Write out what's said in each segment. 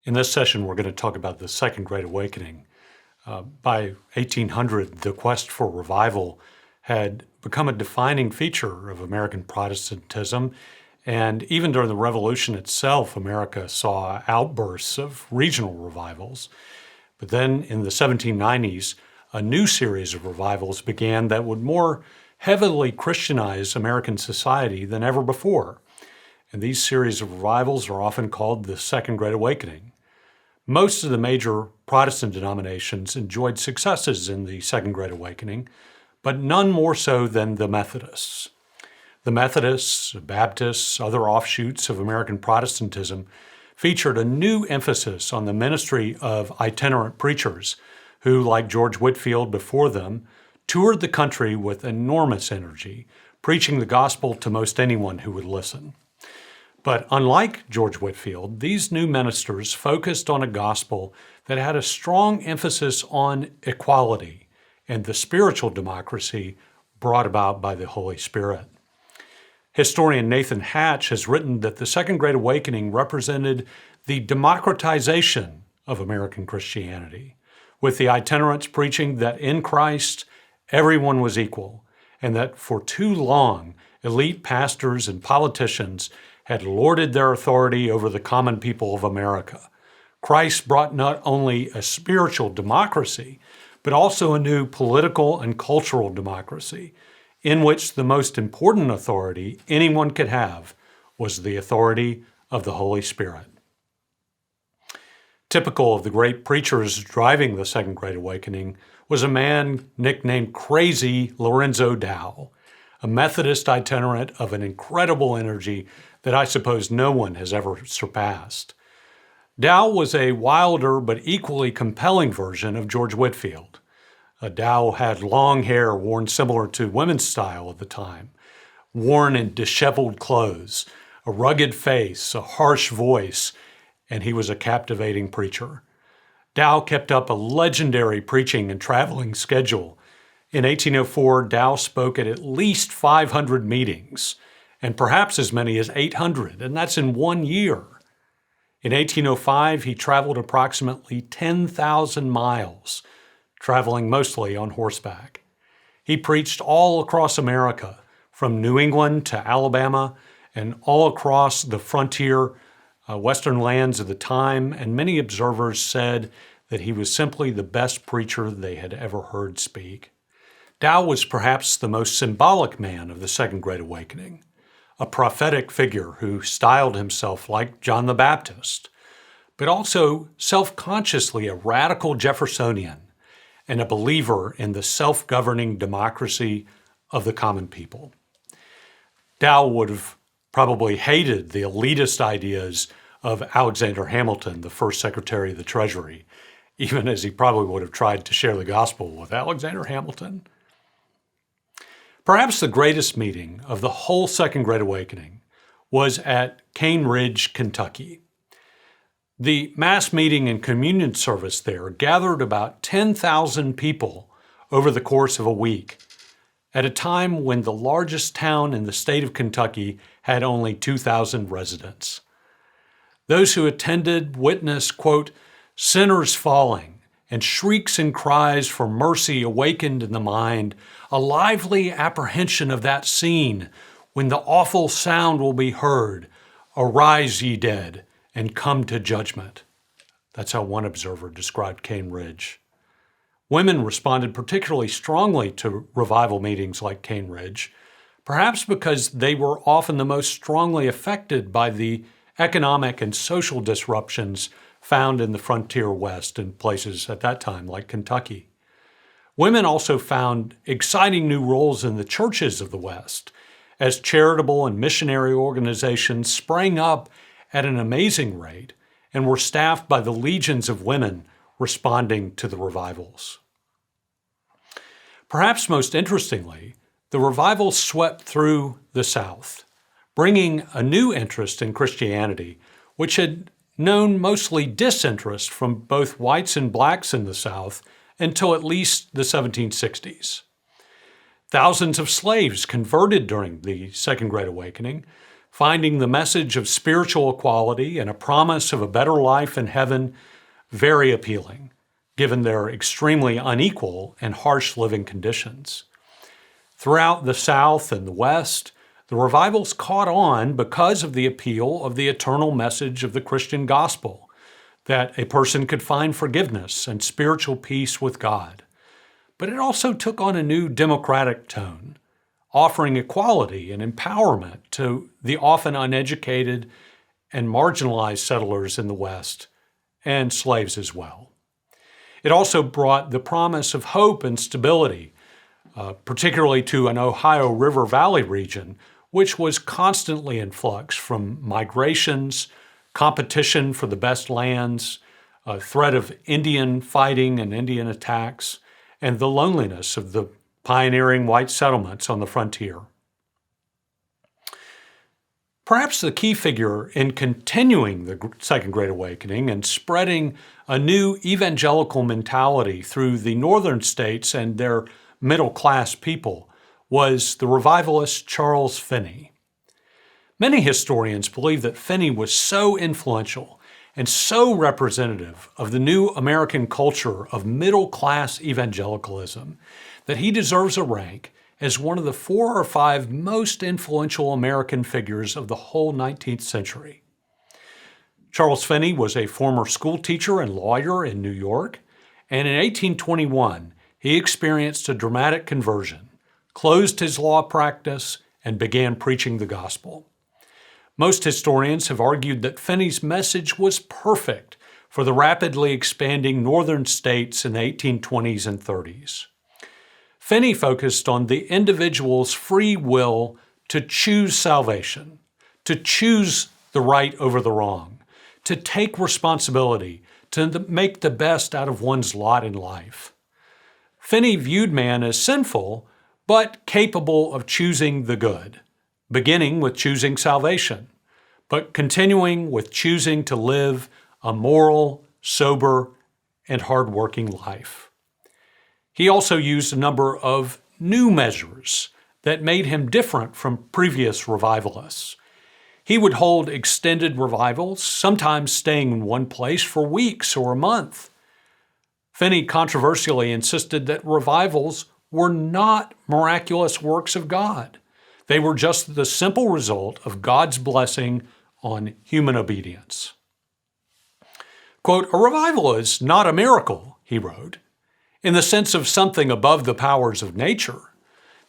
In this session, we're going to talk about the Second Great Awakening. By 1800, the quest for revival had become a defining feature of American Protestantism, and even during the Revolution itself, America saw outbursts of regional revivals. But then in the 1790s, a new series of revivals began that would more heavily Christianize American society than ever before. And these series of revivals are often called the Second Great Awakening. Most of the major Protestant denominations enjoyed successes in the Second Great Awakening, but none more so than the Methodists. The Methodists, Baptists, other offshoots of American Protestantism featured a new emphasis on the ministry of itinerant preachers who, like George Whitefield before them, toured the country with enormous energy, preaching the gospel to most anyone who would listen. But unlike George Whitefield, these new ministers focused on a gospel that had a strong emphasis on equality and the spiritual democracy brought about by the Holy Spirit. Historian Nathan Hatch has written that the Second Great Awakening represented the democratization of American Christianity, with the itinerants preaching that in Christ everyone was equal, and that for too long elite pastors and politicians had lorded their authority over the common people of America. Christ brought not only a spiritual democracy, but also a new political and cultural democracy, in which the most important authority anyone could have was the authority of the Holy Spirit. Typical of the great preachers driving the Second Great Awakening was a man nicknamed Crazy Lorenzo Dow, a Methodist itinerant of an incredible energy that I suppose no one has ever surpassed. Dow was a wilder but equally compelling version of George Whitefield. Dow had long hair worn similar to women's style at the time, worn in disheveled clothes, a rugged face, a harsh voice, and he was a captivating preacher. Dow kept up a legendary preaching and traveling schedule. In 1804, Dow spoke at least 500 meetings, and perhaps as many as 800, and that's in 1 year. In 1805, he traveled approximately 10,000 miles, traveling mostly on horseback. He preached all across America, from New England to Alabama, and all across the frontier western lands of the time, and many observers said that he was simply the best preacher they had ever heard speak. Dow was perhaps the most symbolic man of the Second Great Awakening, a prophetic figure who styled himself like John the Baptist, but also self-consciously a radical Jeffersonian and a believer in the self-governing democracy of the common people. Dow would have probably hated the elitist ideas of Alexander Hamilton, the first Secretary of the Treasury, even as he probably would have tried to share the gospel with Alexander Hamilton. Perhaps the greatest meeting of the whole Second Great Awakening was at Cane Ridge, Kentucky. The mass meeting and communion service there gathered about 10,000 people over the course of a week, at a time when the largest town in the state of Kentucky had only 2,000 residents. Those who attended witnessed, quote, sinners falling, and shrieks and cries for mercy awakened in the mind, a lively apprehension of that scene when the awful sound will be heard, arise ye dead, and come to judgment. That's how one observer described Cane Ridge. Women responded particularly strongly to revival meetings like Cane Ridge, perhaps because they were often the most strongly affected by the economic and social disruptions found in the frontier West in places at that time like Kentucky. Women also found exciting new roles in the churches of the West, as charitable and missionary organizations sprang up at an amazing rate and were staffed by the legions of women responding to the revivals. Perhaps most interestingly, the revival swept through the South, bringing a new interest in Christianity, which had known mostly disinterest from both whites and blacks in the South until at least the 1760s. Thousands of slaves converted during the Second Great Awakening, finding the message of spiritual equality and a promise of a better life in heaven very appealing, given their extremely unequal and harsh living conditions. Throughout the South and the West, the revivals caught on because of the appeal of the eternal message of the Christian gospel, that a person could find forgiveness and spiritual peace with God. But it also took on a new democratic tone, offering equality and empowerment to the often uneducated and marginalized settlers in the West, and slaves as well. It also brought the promise of hope and stability, particularly to an Ohio River Valley region, which was constantly in flux from migrations, competition for the best lands, a threat of Indian fighting and Indian attacks, and the loneliness of the pioneering white settlements on the frontier. Perhaps the key figure in continuing the Second Great Awakening and spreading a new evangelical mentality through the northern states and their middle-class people was the revivalist Charles Finney. Many historians believe that Finney was so influential and so representative of the new American culture of middle-class evangelicalism that he deserves a rank as one of the 4 or 5 most influential American figures of the whole 19th century. Charles Finney was a former school teacher and lawyer in New York, and in 1821, he experienced a dramatic conversion, closed his law practice, and began preaching the gospel. Most historians have argued that Finney's message was perfect for the rapidly expanding northern states in the 1820s and 30s. Finney focused on the individual's free will to choose salvation, to choose the right over the wrong, to take responsibility, to make the best out of one's lot in life. Finney viewed man as sinful, but capable of choosing the good, beginning with choosing salvation, but continuing with choosing to live a moral, sober, and hardworking life. He also used a number of new measures that made him different from previous revivalists. He would hold extended revivals, sometimes staying in one place for weeks or a month. Finney controversially insisted that revivals were not miraculous works of God. They were just the simple result of God's blessing on human obedience. Quote, "A revival is not a miracle," he wrote, "in the sense of something above the powers of nature.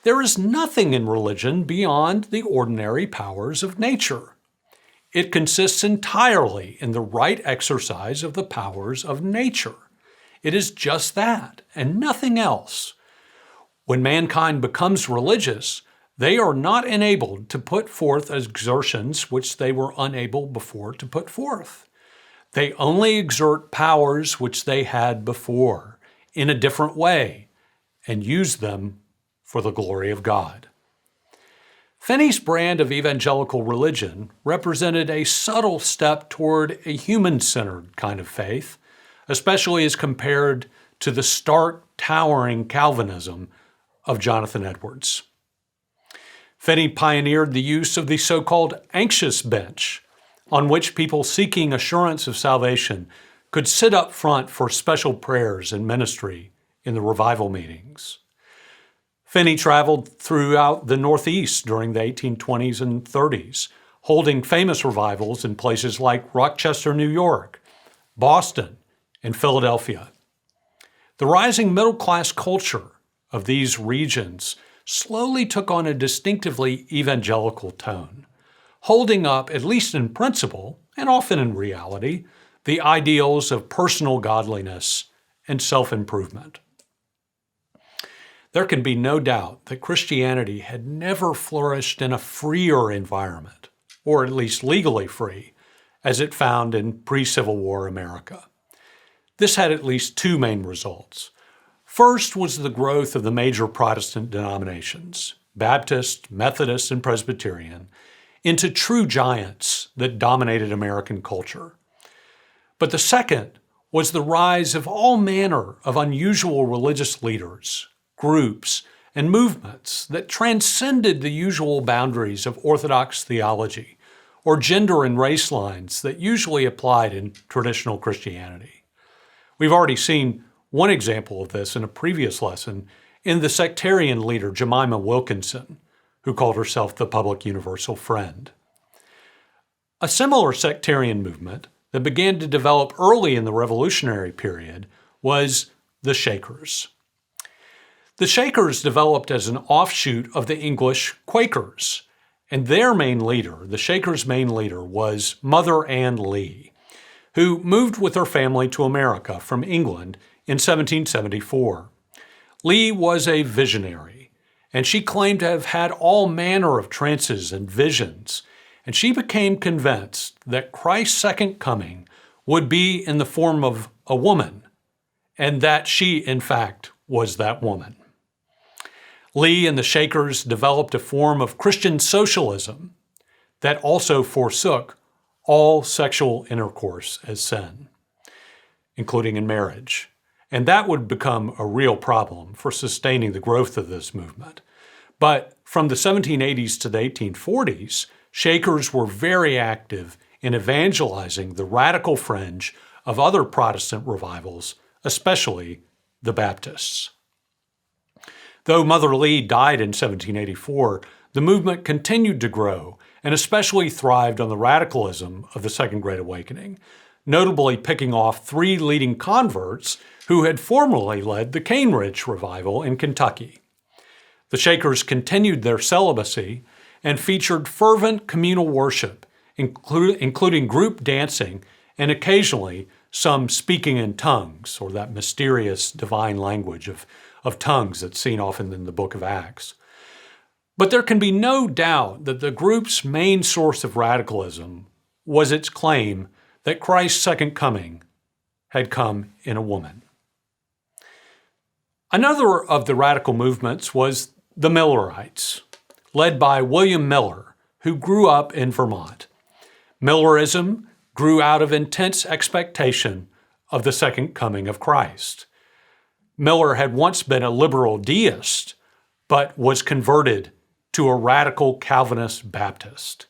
There is nothing in religion beyond the ordinary powers of nature. It consists entirely in the right exercise of the powers of nature. It is just that, and nothing else. When mankind becomes religious, they are not enabled to put forth exertions which they were unable before to put forth. They only exert powers which they had before in a different way and use them for the glory of God." Finney's brand of evangelical religion represented a subtle step toward a human-centered kind of faith, especially as compared to the stark, towering Calvinism of Jonathan Edwards. Finney pioneered the use of the so-called anxious bench, on which people seeking assurance of salvation could sit up front for special prayers and ministry in the revival meetings. Finney traveled throughout the Northeast during the 1820s and 30s, holding famous revivals in places like Rochester, New York, Boston, and Philadelphia. The rising middle-class culture of these regions slowly took on a distinctively evangelical tone, holding up, at least in principle, and often in reality, the ideals of personal godliness and self-improvement. There can be no doubt that Christianity had never flourished in a freer environment, or at least legally free, as it found in pre-Civil War America. This had at least 2 main results. First was the growth of the major Protestant denominations, Baptist, Methodist, and Presbyterian, into true giants that dominated American culture. But the second was the rise of all manner of unusual religious leaders, groups, and movements that transcended the usual boundaries of Orthodox theology or gender and race lines that usually applied in traditional Christianity. We've already seen one example of this in a previous lesson in the sectarian leader Jemima Wilkinson, who called herself the Public Universal Friend. A similar sectarian movement that began to develop early in the Revolutionary period was the Shakers. The Shakers developed as an offshoot of the English Quakers, and their main leader, the Shakers' main leader, was Mother Ann Lee, who moved with her family to America from England in 1774. Lee was a visionary, and she claimed to have had all manner of trances and visions, and she became convinced that Christ's second coming would be in the form of a woman, and that she, in fact, was that woman. Lee and the Shakers developed a form of Christian socialism that also forsook all sexual intercourse as sin, including in marriage. And that would become a real problem for sustaining the growth of this movement. But from the 1780s to the 1840s, Shakers were very active in evangelizing the radical fringe of other Protestant revivals, especially the Baptists. Though Mother Lee died in 1784, the movement continued to grow and especially thrived on the radicalism of the Second Great Awakening, notably picking off three leading converts who had formerly led the Cane Ridge revival in Kentucky. The Shakers continued their celibacy and featured fervent communal worship, including group dancing and occasionally some speaking in tongues, or that mysterious divine language of tongues that's seen often in the book of Acts. But there can be no doubt that the group's main source of radicalism was its claim that Christ's second coming had come in a woman. Another of the radical movements was the Millerites, led by William Miller, who grew up in Vermont. Millerism grew out of intense expectation of the second coming of Christ. Miller had once been a liberal deist, but was converted to a radical Calvinist Baptist.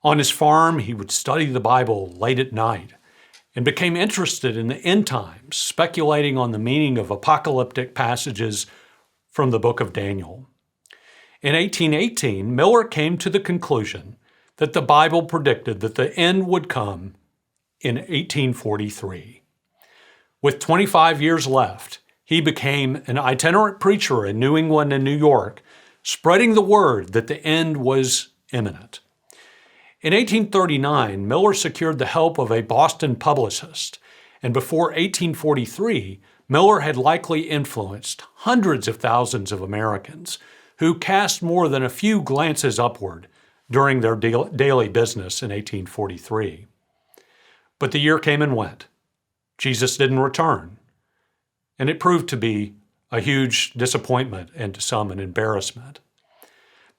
On his farm, he would study the Bible late at night and became interested in the end times, speculating on the meaning of apocalyptic passages from the book of Daniel. In 1818, Miller came to the conclusion that the Bible predicted that the end would come in 1843. With 25 years left, he became an itinerant preacher in New England and New York, spreading the word that the end was imminent. In 1839, Miller secured the help of a Boston publicist, and before 1843, Miller had likely influenced hundreds of thousands of Americans who cast more than a few glances upward during their daily business in 1843. But the year came and went. Jesus didn't return, and it proved to be a huge disappointment and to some an embarrassment.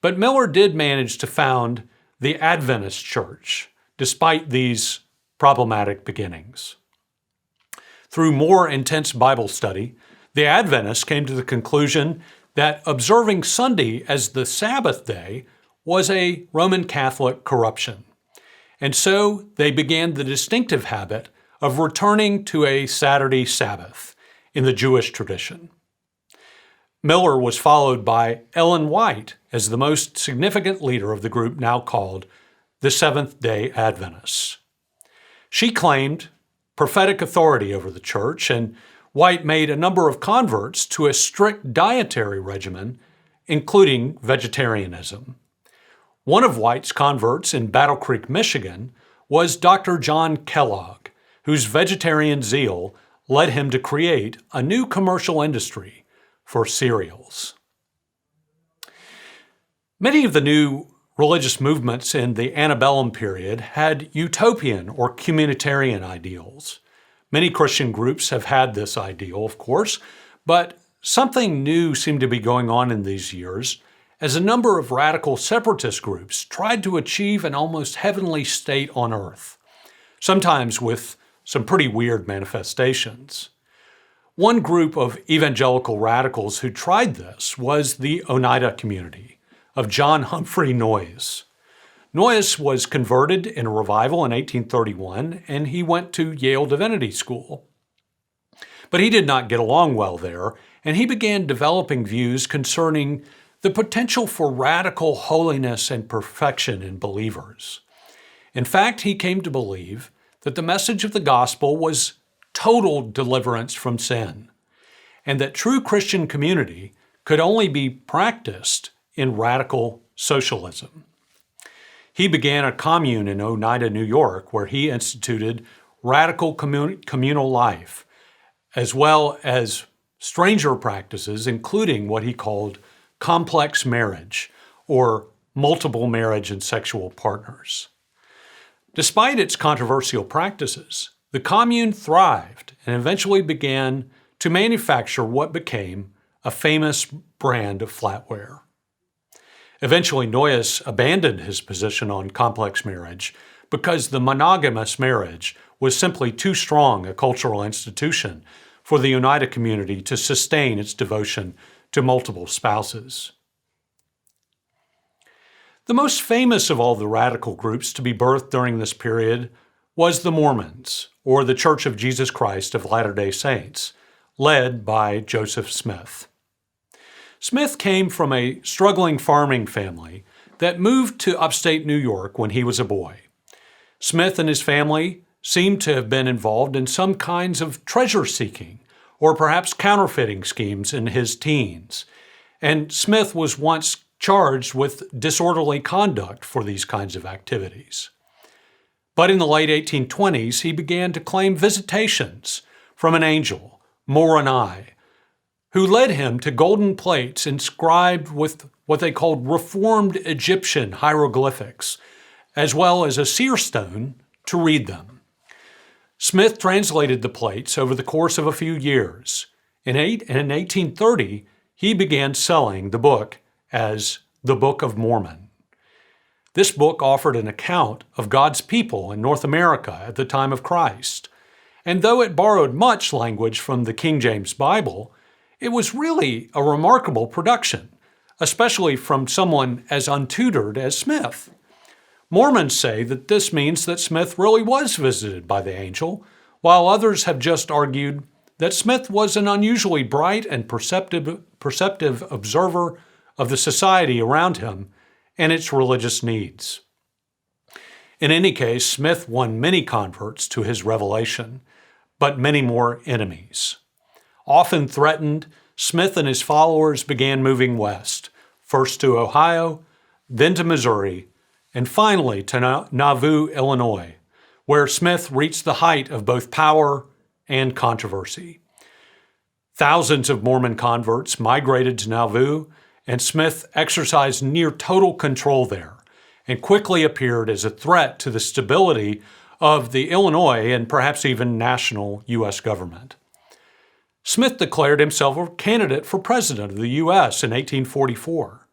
But Miller did manage to found the Adventist Church, despite these problematic beginnings. Through more intense Bible study, the Adventists came to the conclusion that observing Sunday as the Sabbath day was a Roman Catholic corruption. And so they began the distinctive habit of returning to a Saturday Sabbath in the Jewish tradition. Miller was followed by Ellen White as the most significant leader of the group now called the Seventh-day Adventists. She claimed prophetic authority over the church, and White made a number of converts to a strict dietary regimen, including vegetarianism. One of White's converts in Battle Creek, Michigan, was Dr. John Kellogg, whose vegetarian zeal led him to create a new commercial industry for cereals. Many of the new religious movements in the antebellum period had utopian or communitarian ideals. Many Christian groups have had this ideal, of course, but something new seemed to be going on in these years as a number of radical separatist groups tried to achieve an almost heavenly state on earth, sometimes with some pretty weird manifestations. One group of evangelical radicals who tried this was the Oneida community of John Humphrey Noyes. Noyes was converted in a revival in 1831, and he went to Yale Divinity School. But he did not get along well there, and he began developing views concerning the potential for radical holiness and perfection in believers. In fact, he came to believe that the message of the gospel was total deliverance from sin, and that true Christian community could only be practiced in radical socialism. He began a commune in Oneida, New York, where he instituted radical communal life, as well as stranger practices, including what he called complex marriage, or multiple marriage and sexual partners. Despite its controversial practices, the commune thrived and eventually began to manufacture what became a famous brand of flatware. Eventually, Noyes abandoned his position on complex marriage because the monogamous marriage was simply too strong a cultural institution for the Oneida community to sustain its devotion to multiple spouses. The most famous of all the radical groups to be birthed during this period was the Mormons, or the Church of Jesus Christ of Latter-day Saints, led by Joseph Smith. Smith came from a struggling farming family that moved to upstate New York when he was a boy. Smith and his family seemed to have been involved in some kinds of treasure-seeking or perhaps counterfeiting schemes in his teens, and Smith was once charged with disorderly conduct for these kinds of activities. But in the late 1820s, he began to claim visitations from an angel, Moroni, who led him to golden plates inscribed with what they called Reformed Egyptian hieroglyphics, as well as a seer stone to read them. Smith translated the plates over the course of a few years. In 1830, he began selling the book as the Book of Mormon. This book offered an account of God's people in North America at the time of Christ, and though it borrowed much language from the King James Bible, it was really a remarkable production, especially from someone as untutored as Smith. Mormons say that this means that Smith really was visited by the angel, while others have just argued that Smith was an unusually bright and perceptive observer of the society around him and its religious needs. In any case, Smith won many converts to his revelation, but many more enemies. Often threatened, Smith and his followers began moving west, first to Ohio, then to Missouri, and finally to Nauvoo, Illinois, where Smith reached the height of both power and controversy. Thousands of Mormon converts migrated to Nauvoo, and Smith exercised near total control there and quickly appeared as a threat to the stability of the Illinois and perhaps even national U.S. government. Smith declared himself a candidate for president of the U.S. in 1844.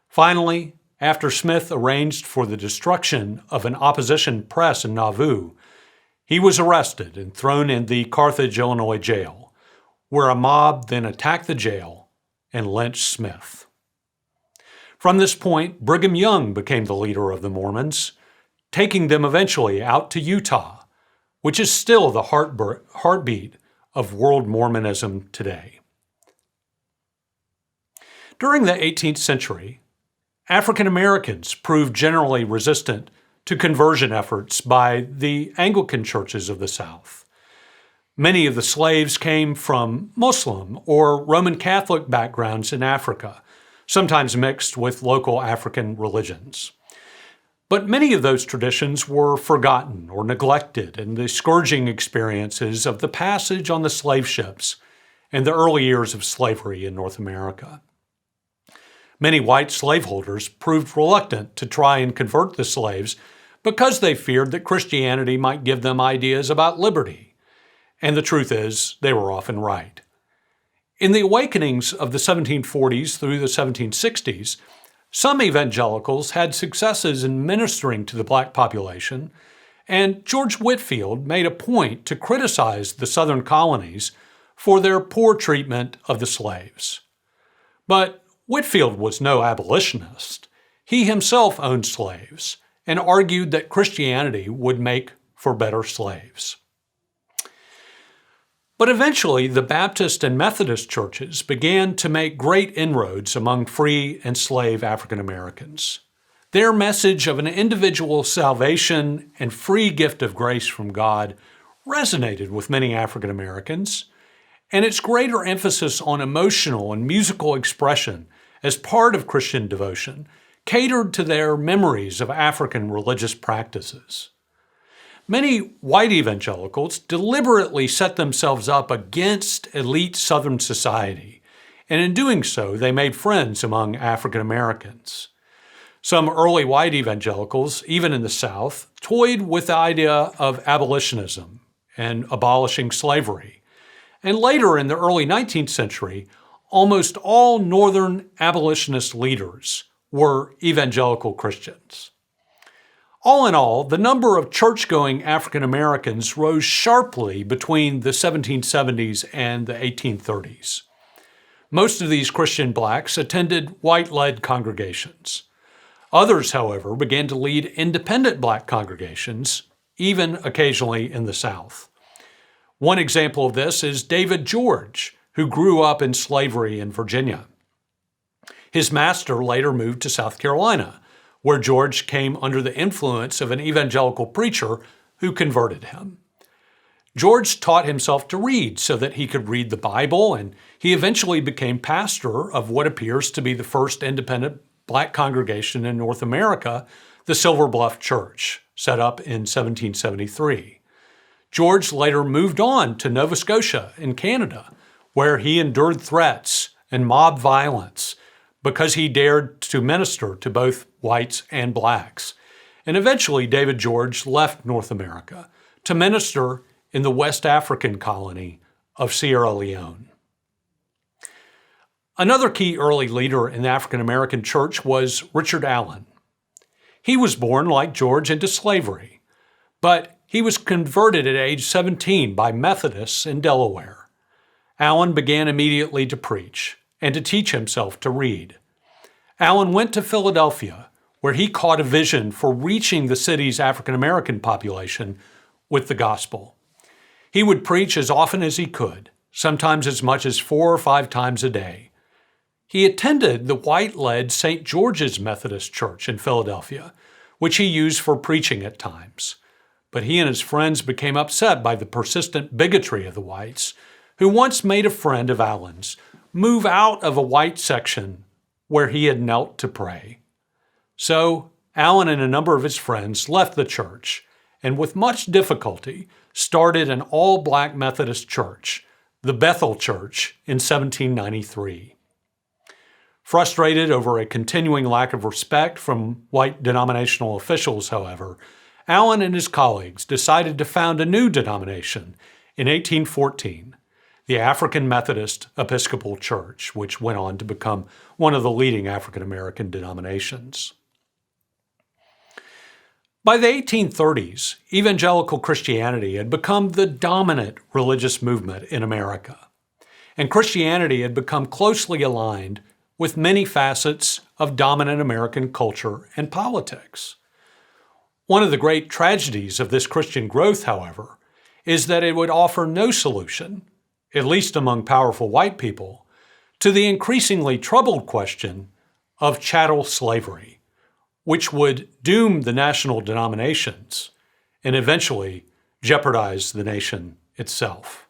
Finally, after Smith arranged for the destruction of an opposition press in Nauvoo, he was arrested and thrown in the Carthage, Illinois jail, where a mob then attacked the jail and lynched Smith. From this point, Brigham Young became the leader of the Mormons, taking them eventually out to Utah, which is still the heartbeat of world Mormonism today. During the 18th century, African Americans proved generally resistant to conversion efforts by the Anglican churches of the South. Many of the slaves came from Muslim or Roman Catholic backgrounds in Africa, sometimes mixed with local African religions. But many of those traditions were forgotten or neglected in the scourging experiences of the passage on the slave ships and the early years of slavery in North America. Many white slaveholders proved reluctant to try and convert the slaves because they feared that Christianity might give them ideas about liberty. And the truth is, they were often right. In the awakenings of the 1740s through the 1760s, some evangelicals had successes in ministering to the black population, and George Whitefield made a point to criticize the Southern colonies for their poor treatment of the slaves. But Whitefield was no abolitionist. He himself owned slaves and argued that Christianity would make for better slaves. But eventually, the Baptist and Methodist churches began to make great inroads among free and slave African Americans. Their message of an individual salvation and free gift of grace from God resonated with many African Americans, and its greater emphasis on emotional and musical expression as part of Christian devotion catered to their memories of African religious practices. Many white evangelicals deliberately set themselves up against elite Southern society, and in doing so, they made friends among African Americans. Some early white evangelicals, even in the South, toyed with the idea of abolitionism and abolishing slavery. And later in the early 19th century, almost all Northern abolitionist leaders were evangelical Christians. All in all, the number of church-going African Americans rose sharply between the 1770s and the 1830s. Most of these Christian blacks attended white-led congregations. Others, however, began to lead independent black congregations, even occasionally in the South. One example of this is David George, who grew up in slavery in Virginia. His master later moved to South Carolina, where George came under the influence of an evangelical preacher who converted him. George taught himself to read so that he could read the Bible, and he eventually became pastor of what appears to be the first independent black congregation in North America, the Silver Bluff Church, set up in 1773. George later moved on to Nova Scotia in Canada, where he endured threats and mob violence because he dared to minister to both whites and blacks. And eventually, David George left North America to minister in the West African colony of Sierra Leone. Another key early leader in the African American church was Richard Allen. He was born, like George, into slavery, but he was converted at age 17 by Methodists in Delaware. Allen began immediately to preach and to teach himself to read. Allen went to Philadelphia, where he caught a vision for reaching the city's African American population with the gospel. He would preach as often as he could, sometimes as much as 4 or 5 times a day. He attended the white-led St. George's Methodist Church in Philadelphia, which he used for preaching at times. But he and his friends became upset by the persistent bigotry of the whites, who once made a friend of Allen's move out of a white section where he had knelt to pray. So Allen and a number of his friends left the church and with much difficulty started an all-black Methodist church, the Bethel Church, in 1793. Frustrated over a continuing lack of respect from white denominational officials, however, Allen and his colleagues decided to found a new denomination in 1814, the African Methodist Episcopal Church, which went on to become one of the leading African American denominations. By the 1830s, evangelical Christianity had become the dominant religious movement in America, and Christianity had become closely aligned with many facets of dominant American culture and politics. One of the great tragedies of this Christian growth, however, is that it would offer no solution, at least among powerful white people, to the increasingly troubled question of chattel slavery, which would doom the national denominations and eventually jeopardize the nation itself.